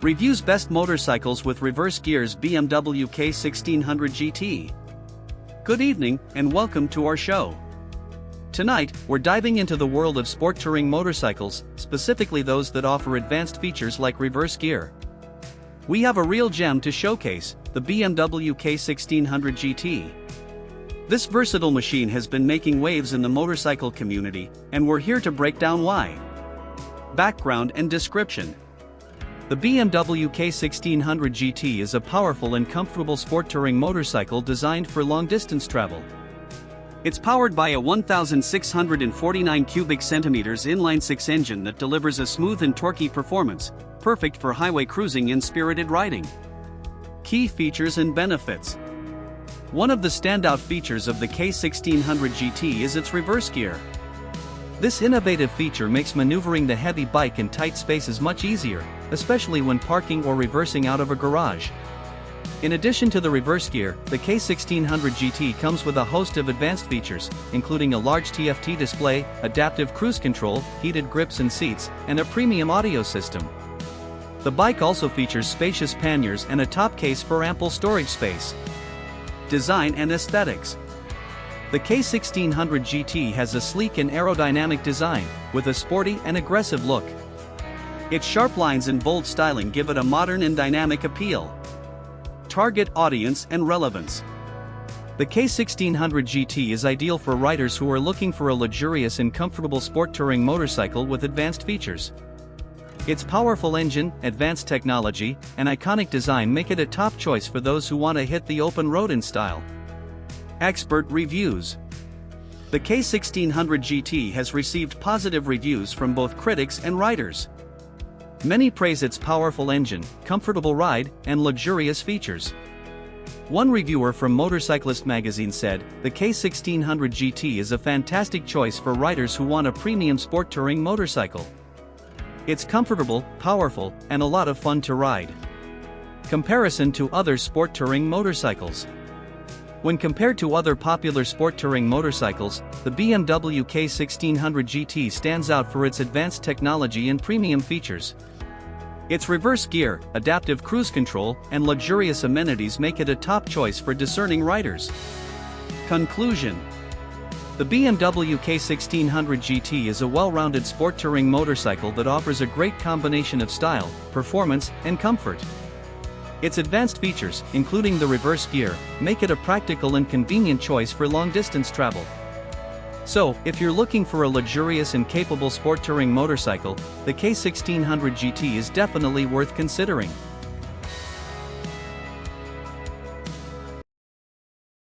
Reviews best motorcycles with reverse gears. BMW K1600 GT. Good evening, and welcome to our show. Tonight, we're diving into the world of sport touring motorcycles, specifically those that offer advanced features like reverse gear. We have a real gem to showcase, the BMW K1600 GT. This versatile machine has been making waves in the motorcycle community, and we're here to break down why. Background and description. The BMW K1600 GT is a powerful and comfortable sport touring motorcycle designed for long-distance travel. It's powered by a 1,649 cubic centimeters inline-six engine that delivers a smooth and torquey performance, perfect for highway cruising and spirited riding. Key features and benefits. One of the standout features of the K1600 GT is its reverse gear. This innovative feature makes maneuvering the heavy bike in tight spaces much easier, especially when parking or reversing out of a garage. In addition to the reverse gear, the K1600 GT comes with a host of advanced features, including a large TFT display, adaptive cruise control, heated grips and seats, and a premium audio system. The bike also features spacious panniers and a top case for ample storage space. Design and aesthetics. The K1600 GT has a sleek and aerodynamic design, with a sporty and aggressive look. Its sharp lines and bold styling give it a modern and dynamic appeal. Target audience and relevance. The K1600 GT is ideal for riders who are looking for a luxurious and comfortable sport touring motorcycle with advanced features. Its powerful engine, advanced technology, and iconic design make it a top choice for those who want to hit the open road in style. Expert reviews. The K1600 GT has received positive reviews from both critics and riders. Many praise its powerful engine, comfortable ride, and luxurious features. One reviewer from Motorcyclist magazine said, "The K1600 GT is a fantastic choice for riders who want a premium sport touring motorcycle. It's comfortable, powerful, and a lot of fun to ride." Comparison to other sport touring motorcycles. When compared to other popular sport touring motorcycles, the BMW K1600 GT stands out for its advanced technology and premium features. Its reverse gear, adaptive cruise control, and luxurious amenities make it a top choice for discerning riders. Conclusion. The BMW K1600 GT is a well-rounded sport touring motorcycle that offers a great combination of style, performance, and comfort. Its advanced features, including the reverse gear, make it a practical and convenient choice for long-distance travel. So, if you're looking for a luxurious and capable sport touring motorcycle, the K1600 GT is definitely worth considering.